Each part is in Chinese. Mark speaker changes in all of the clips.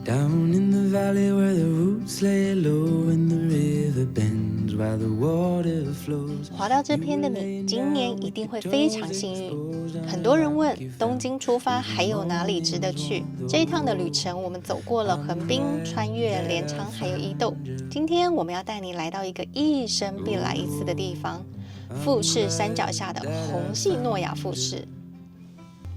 Speaker 1: Down in the valley where the roots lay low and the river bends while the water flows.
Speaker 2: 滑到这篇的你，今年一定会非常幸运。很多人问，东京出发还有哪里值得去？这一趟的旅程，我们走过了横滨、穿越镰仓，还有伊豆。今天我们要带你来到一个一生必来一次的地方——富士山脚下的虹系诺亚富士。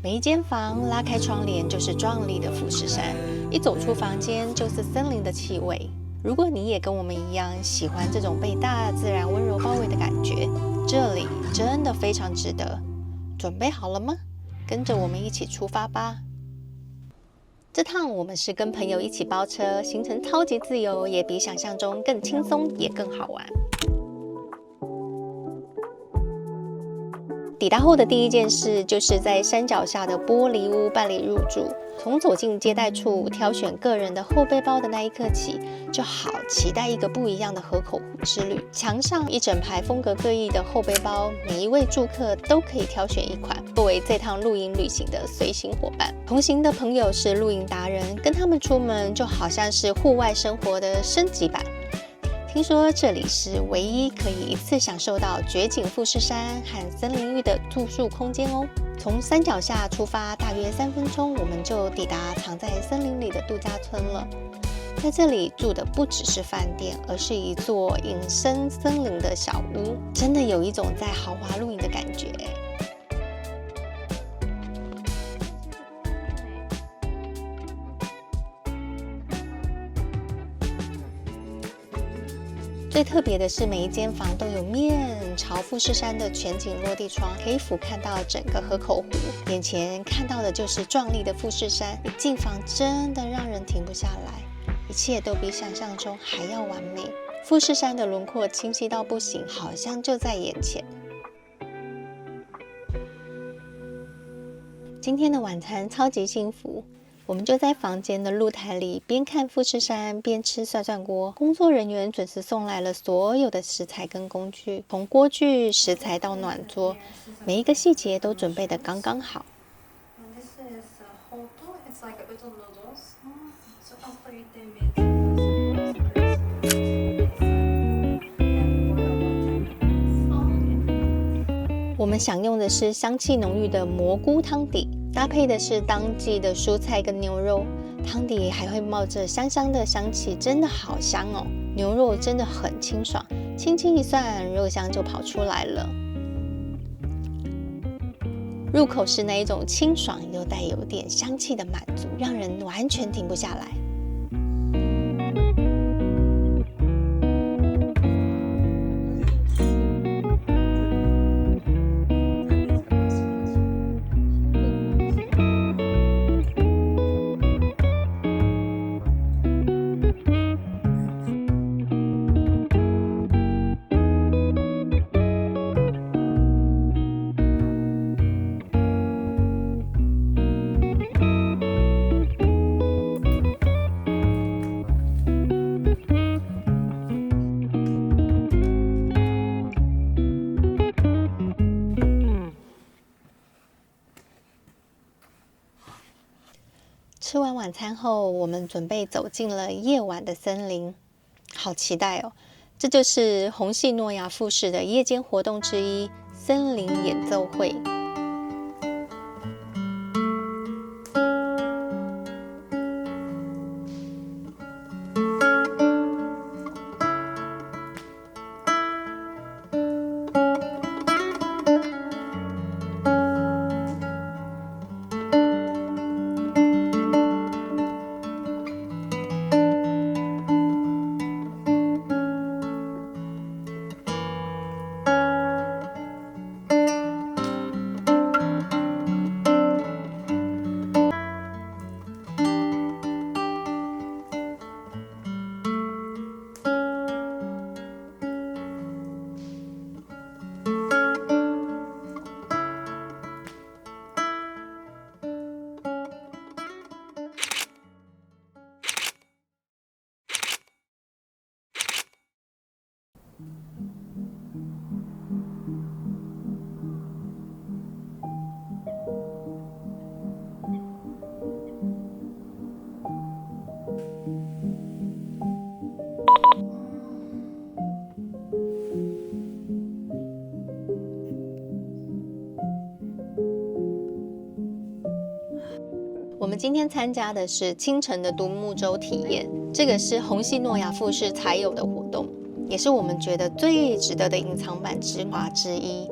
Speaker 2: 每一间房拉开窗帘就是壮丽的富士山，一走出房间就是森林的气味。如果你也跟我们一样喜欢这种被大自然温柔包围的感觉，这里真的非常值得。准备好了吗？跟着我们一起出发吧。这趟我们是跟朋友一起包车，行程超级自由，也比想象中更轻松，也更好玩。抵达后的第一件事，就是在山脚下的玻璃屋办理入住。从走进接待处，挑选个人的后背包的那一刻起，就好期待一个不一样的河口湖之旅。墙上一整排风格各异的后背包，每一位住客都可以挑选一款，作为这趟露营旅行的随行伙伴。同行的朋友是露营达人，跟他们出门就好像是户外生活的升级版。听说这里是唯一可以一次享受到绝景富士山和森林浴的住宿空间哦。从山脚下出发，大约3分钟，我们就抵达藏在森林里的度假村了。在这里住的不只是饭店，而是一座隐身森林的小屋，真的有一种在豪华露营的感觉。最特别的是，每一间房都有面朝富士山的全景落地窗，可以俯瞰到整个河口湖。眼前看到的就是壮丽的富士山，一进房真的让人停不下来，一切都比想象中还要完美。富士山的轮廓清晰到不行，好像就在眼前。今天的晚餐超级幸福。我们就在房间的露台里，边看富士山边吃涮涮锅。工作人员准时送来了所有的食材跟工具，从锅具、食材到暖桌，每一个细节都准备得刚刚好。我们享用的是香气浓郁的蘑菇汤底，搭配的是当季的蔬菜跟牛肉，汤底还会冒着香香的香气，真的好香哦！牛肉真的很清爽，轻轻一涮，肉香就跑出来了。入口是那一种清爽又带有点香气的满足，让人完全停不下来。吃完晚餐后，我们准备走进了夜晚的森林，好期待哦！这就是虹系诺亚富士的夜间活动之一——森林演奏会。我们今天参加的是清晨的独木舟体验，这个是虹夕诺亚富士才有的活动，也是我们觉得最值得的隐藏版之华之一。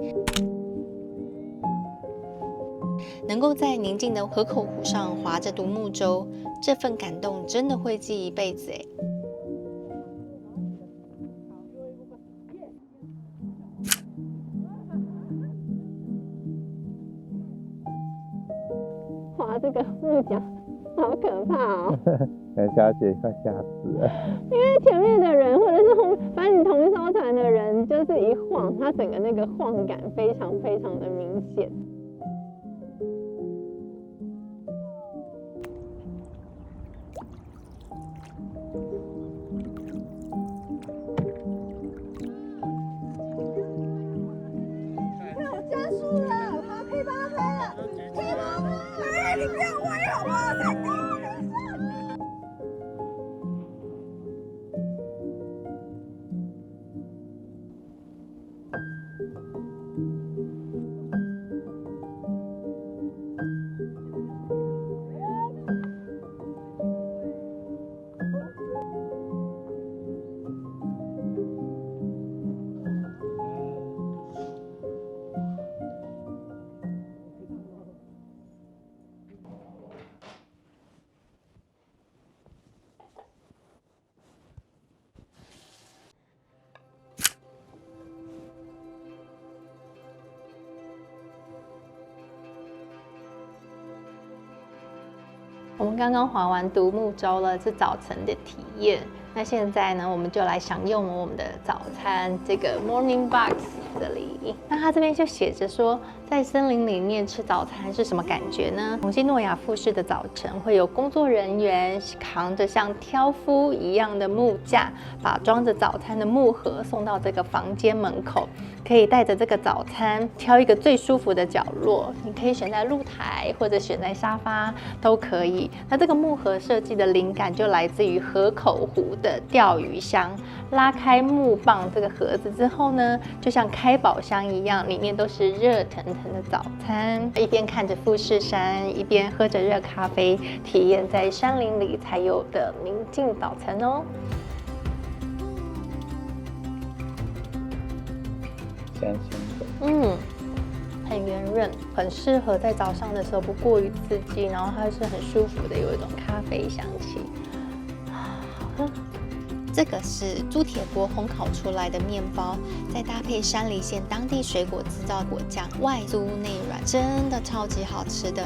Speaker 2: 能够在宁静的河口湖上划着独木舟，这份感动真的会记一辈子哎。划这个木桨好可怕哦！
Speaker 3: 小姐快吓死了，
Speaker 2: 因为前面的人或者是反正你同一艘船的人，就是一晃，它整个那个晃感非常非常的明显。
Speaker 4: 加速了，他可以帮他拍了，可以帮他拍。哎，你不要歪好不好？才第一。
Speaker 2: 我们刚刚划完独木舟了，是早晨的体验。那现在呢，我们就来享用我们的早餐，这个 Morning Box 这里。那它这边就写着说，在森林里面吃早餐是什么感觉呢？虹夕诺亚富士的早晨会有工作人员扛着像挑夫一样的木架，把装着早餐的木盒送到这个房间门口。可以带着这个早餐，挑一个最舒服的角落，你可以选在露台或者选在沙发都可以。那这个木盒设计的灵感就来自于河口湖的钓鱼箱。拉开木棒这个盒子之后呢，就像开宝箱一样，里面都是热腾腾的早餐。一边看着富士山，一边喝着热咖啡，体验在山林里才有的宁静早晨哦。
Speaker 3: 香香的，
Speaker 2: 很圆润，很适合在早上的时候不过于刺激，然后它是很舒服的，有一种咖啡香气。好喝。这个是猪铁锅烘烤出来的面包，再搭配山梨县当地水果制造果酱，外酥内软，真的超级好吃的。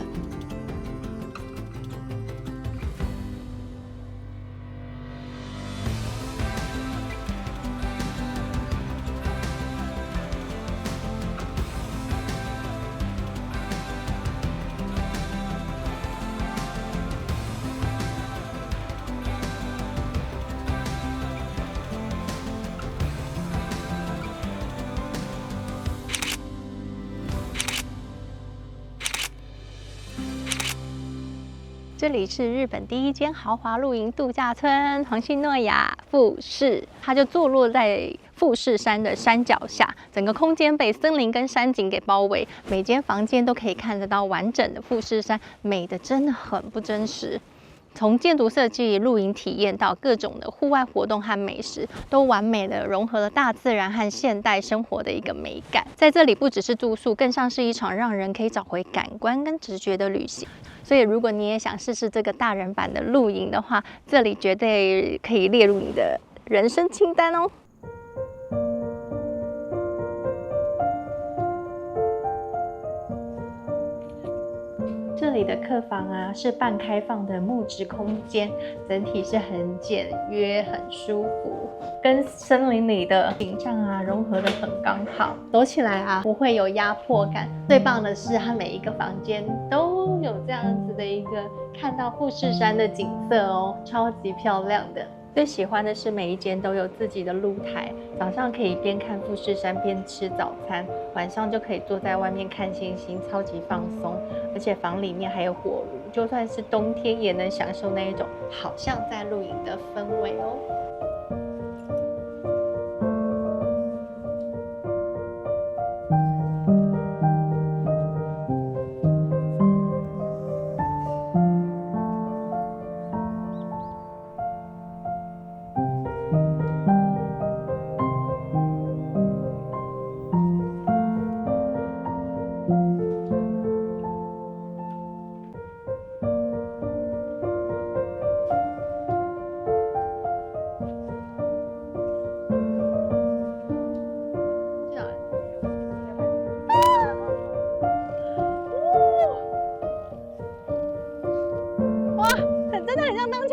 Speaker 2: 这里是日本第一间豪华露营度假村虹夕诺亚富士，它就坐落在富士山的山脚下，整个空间被森林跟山景给包围，每间房间都可以看得到完整的富士山，美的真的很不真实。从建筑设计、露营体验到各种的户外活动和美食，都完美的融合了大自然和现代生活的一个美感。在这里不只是住宿，更像是一场让人可以找回感官跟直觉的旅行。所以如果你也想试试这个大人版的露营的话，这里绝对可以列入你的人生清单哦。这里的客房啊是半开放的木质空间，整体是很简约、很舒服，跟森林里的景象啊融合得很刚好，走起来啊不会有压迫感。最棒的是，它每一个房间都有这样子的一个看到富士山的景色哦，超级漂亮的。最喜欢的是每一间都有自己的露台，早上可以边看富士山边吃早餐，晚上就可以坐在外面看星星，超级放松。而且房里面还有火炉，就算是冬天也能享受那一种好像在露营的氛围哦。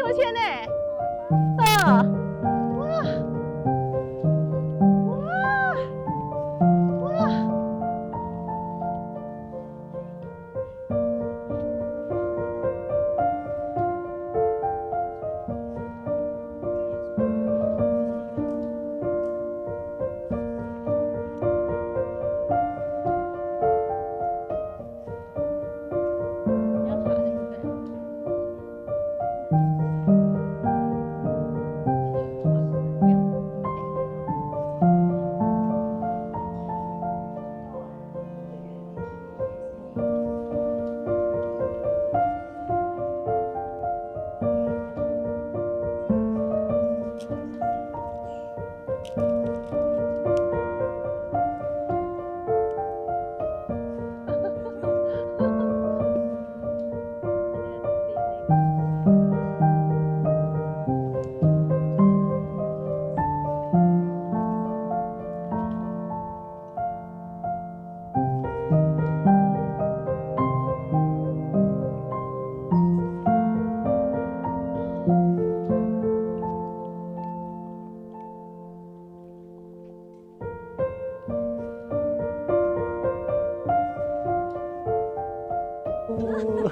Speaker 2: 个圈呢。哇！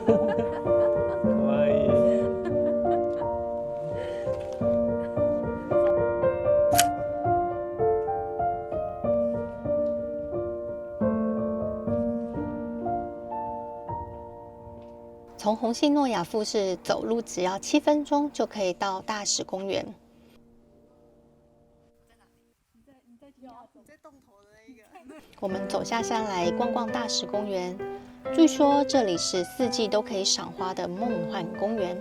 Speaker 3: 可愛い。
Speaker 2: 从红系诺亚富士走路只要7分钟就可以到大使公园。我们走下山来逛逛大使公园，据说这里是4季都可以赏花的梦幻公园。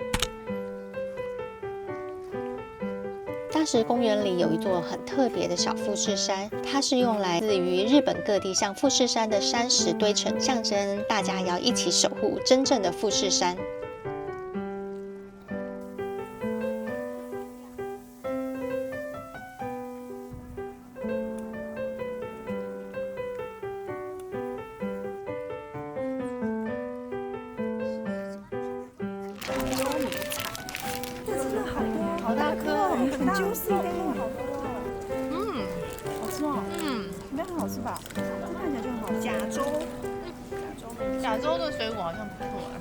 Speaker 2: 大使公园里有一座很特别的小富士山，它是用来自于日本各地像富士山的山石堆成，象征大家要一起守护真正的富士山。
Speaker 4: 好大颗哦，很 juicy 的，好多哦。好吃哦。应该很好吃吧？这看起来就很好吃。
Speaker 5: 亚洲的水果好像不错哎。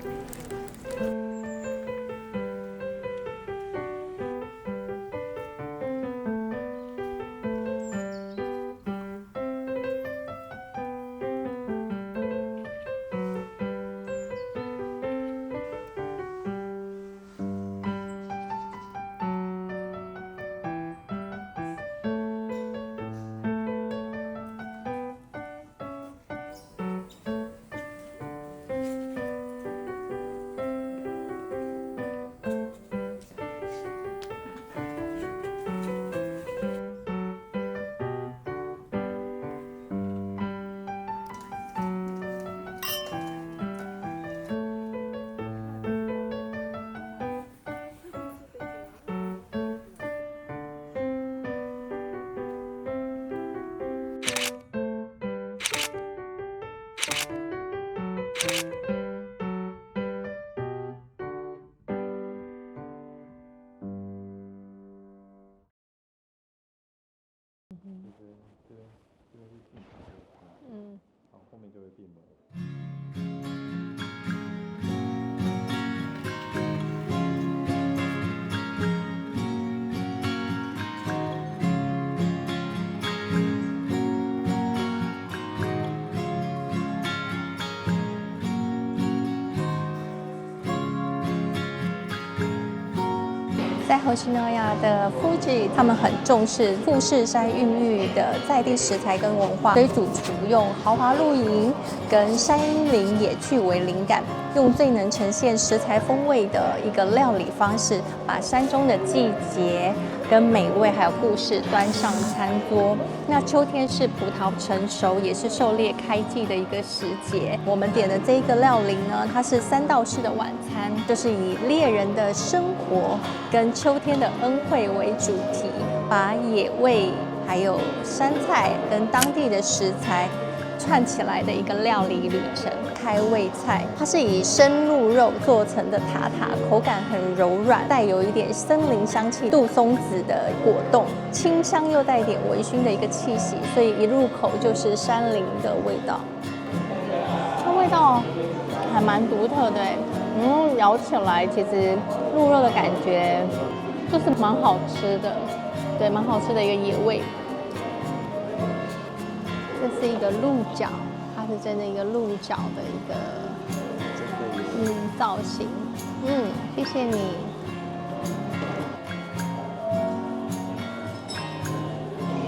Speaker 3: 好，后面就会变了。
Speaker 2: 在红系诺亚的Fuji，他们很重视富士山孕育的在地食材跟文化，所以主厨用豪华露营跟山林野趣为灵感，用最能呈现食材风味的一个料理方式，把山中的季节跟美味还有故事端上餐桌。那秋天是葡萄成熟，也是狩猎开季的一个时节。我们点的这一个料理呢，它是3道式的晚餐，就是以猎人的生活跟秋天的恩惠为主题，把野味还有山菜跟当地的食材串起来的一个料理旅程。开胃菜，它是以生鹿肉做成的塔塔，口感很柔软，带有一点森林香气，杜松子的果冻，清香又带一点微醺的一个气息，所以一入口就是山林的味道。它味道还蛮独特的，咬起来其实鹿肉的感觉就是蛮好吃的，对，蛮好吃的一个野味。这是一个鹿角，它是真的一个鹿角的一个造型，谢谢你。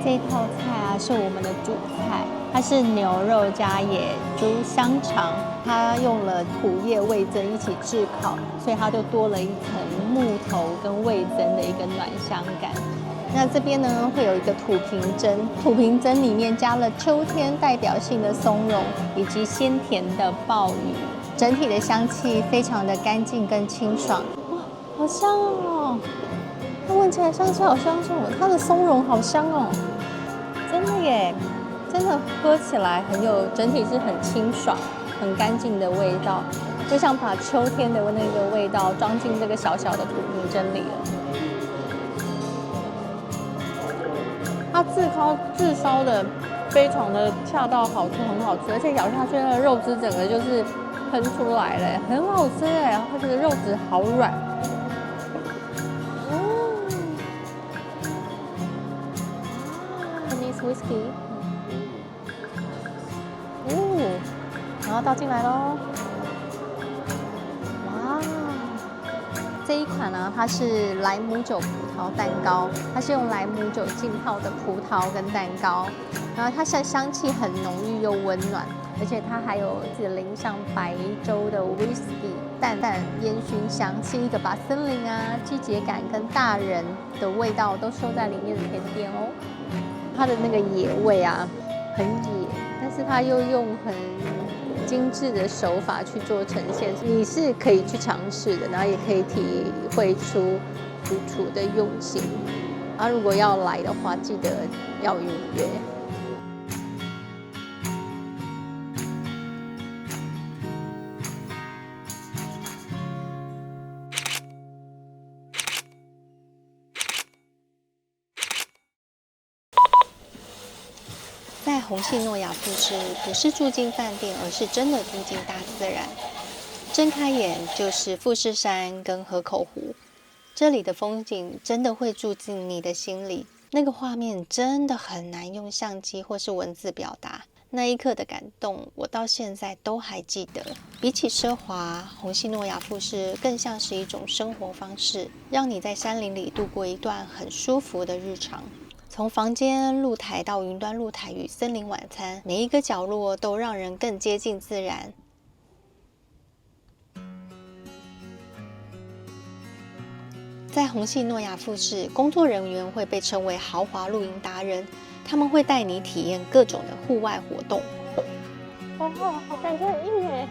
Speaker 2: 这一套菜啊是我们的主菜，它是牛肉加野猪香肠，它用了土叶味噌一起炙烤，所以它就多了一层木头跟味噌的一个暖香感。那这边呢会有一个土瓶蒸，土瓶蒸里面加了秋天代表性的松茸以及鲜甜的鲍鱼，整体的香气非常的干净跟清爽。哇，好香哦！它闻起来香气好香哦，它的松茸好香哦，真的耶，真的喝起来整体是很清爽、很干净的味道，就像把秋天的那个味道装进这个小小的土瓶蒸里了。它炙烧的非常的恰到好处，很好吃，而且咬下去那个肉汁整个就是喷出来了，很好吃哎！它这个肉质好软。Chinese whiskey， 然后倒进来咯。哇！这一款呢，它是莱姆酒葡萄蛋糕，它是用莱姆酒浸泡的葡萄跟蛋糕，然后它香气很浓郁又温暖，而且它还有淋上白粥的 whisky 淡淡烟熏香，是一个把森林啊、季节感跟大人的味道都收在里面的甜点哦。它的那个野味啊，很野，但是它又用很精致的手法去做呈现，你是可以去尝试的，然后也可以体会出主厨的用心。如果要来的话，记得要预约。在红系诺亚富士，不是住进饭店，而是真的住进大自然。睁开眼就是富士山跟河口湖，这里的风景真的会住进你的心里。那个画面真的很难用相机或是文字表达，那一刻的感动，我到现在都还记得。比起奢华，红系诺亚富士更像是一种生活方式，让你在山林里度过一段很舒服的日常。从房间、露台到云端露台与森林晚餐，每一个角落都让人更接近自然。在红系诺亚富士，工作人员会被称为豪华露营达人，他们会带你体验各种的户外活动。哦，好感觉很硬耶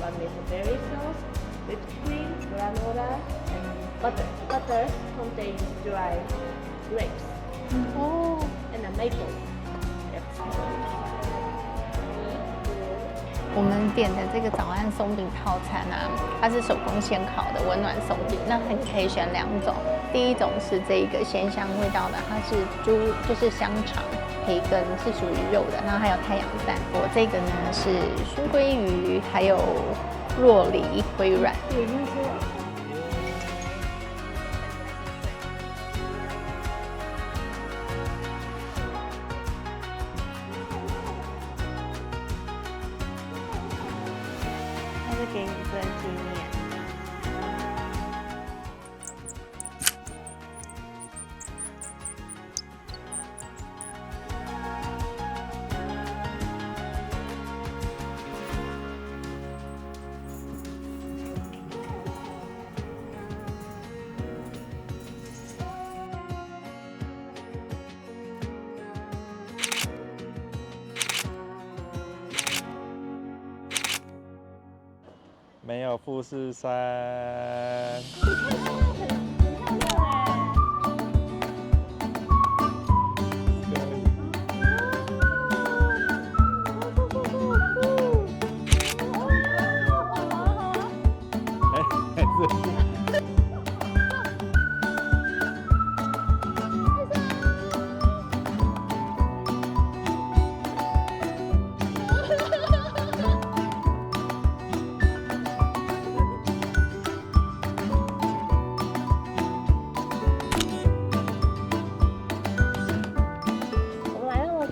Speaker 2: ！One
Speaker 6: is berry sauce, whipped cream, granola, and butter. Butter contains dry grapes and a maple.
Speaker 2: 我们点的这个早安松饼套餐啊，它是手工现烤的温暖松饼，那你可以选2种。第一种是这个鲜香味道的，它是就是香肠。培根是属于肉的，然后还有太阳蛋。我这个呢是熏鲑鱼，还有若梨微软。它是给你做纪念。
Speaker 3: 没有富士山。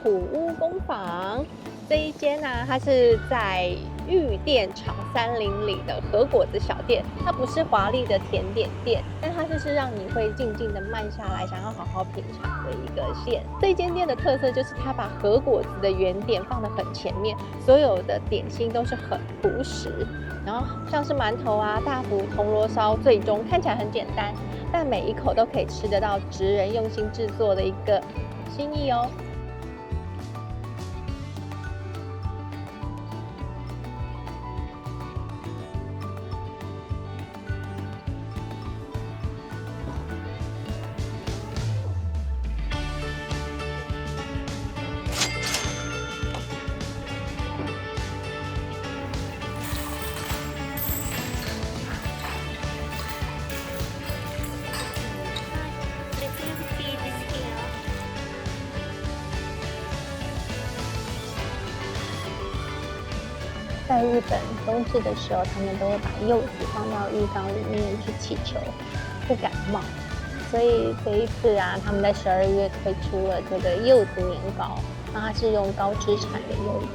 Speaker 2: 古屋工坊这一间呢，它是在玉电厂30里的和果子小店。它不是华丽的甜点店，但它就是让你会静静的慢下来，想要好好品尝的一个店。这间店的特色就是它把和果子的原点放得很前面，所有的点心都是很朴实。然后像是馒头啊、大福、铜锣烧，最终看起来很简单，但每一口都可以吃得到职人用心制作的一个心意哦。在日本冬至的时候，他们都会把柚子放到浴缸里面去祈求不感冒，所以这一次啊，他们在12月推出了这个柚子年糕，那它是用高知产的柚子，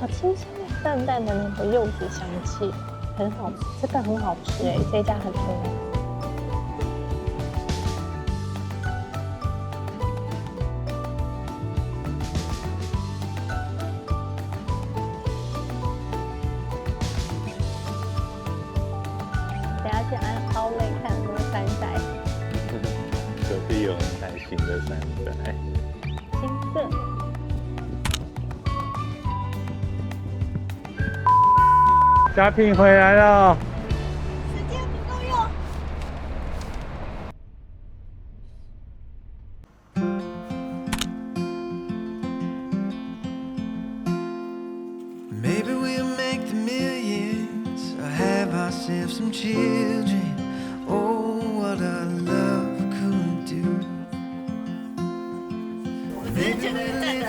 Speaker 2: 好清香，淡淡的那个柚子香气，很好吃，这个很好吃哎，这家很推。去奥莱看有没有山仔，
Speaker 3: 隔壁有很耐心的山仔，
Speaker 2: 金色。
Speaker 3: 嘉聘回来了。
Speaker 4: 时间不够用。
Speaker 1: Maybe we'll make the millions or have ourselves some children. Oh, what our love could do.
Speaker 4: 我只是觉得站着，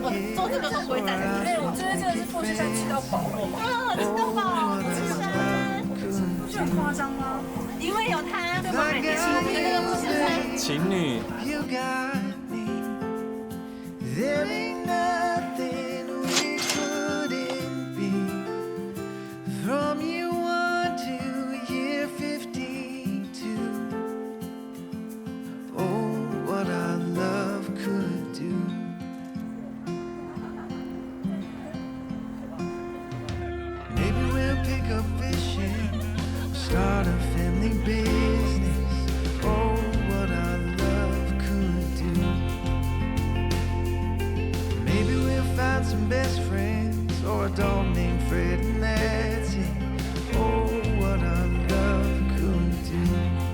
Speaker 4: 我做这个都不会站着。对，我真的是富士山吃到饱。吃到饱，富士山，不是很夸张吗？因为有他，对吧？情侣那个富士山。
Speaker 3: 情侣。
Speaker 1: You got me. There ain't nothing we couldn't be. From year 1 to year 52. Oh, what our love could do. Maybe we'll pick up fishing, start a family business. Oh, what our love could do. Maybe we'll find some best friends or a dog named Fred, and that's it. Oh, what our love could do.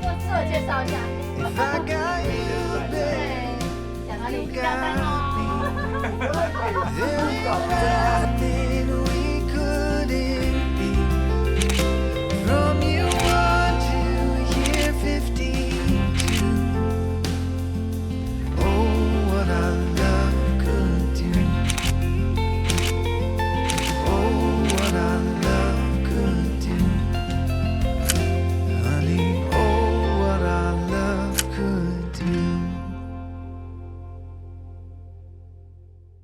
Speaker 4: 我自我介绍一下。
Speaker 1: If I got you, babe,
Speaker 4: 讲到你
Speaker 1: you
Speaker 4: 下班
Speaker 1: got
Speaker 4: 喽。
Speaker 1: me. There ain't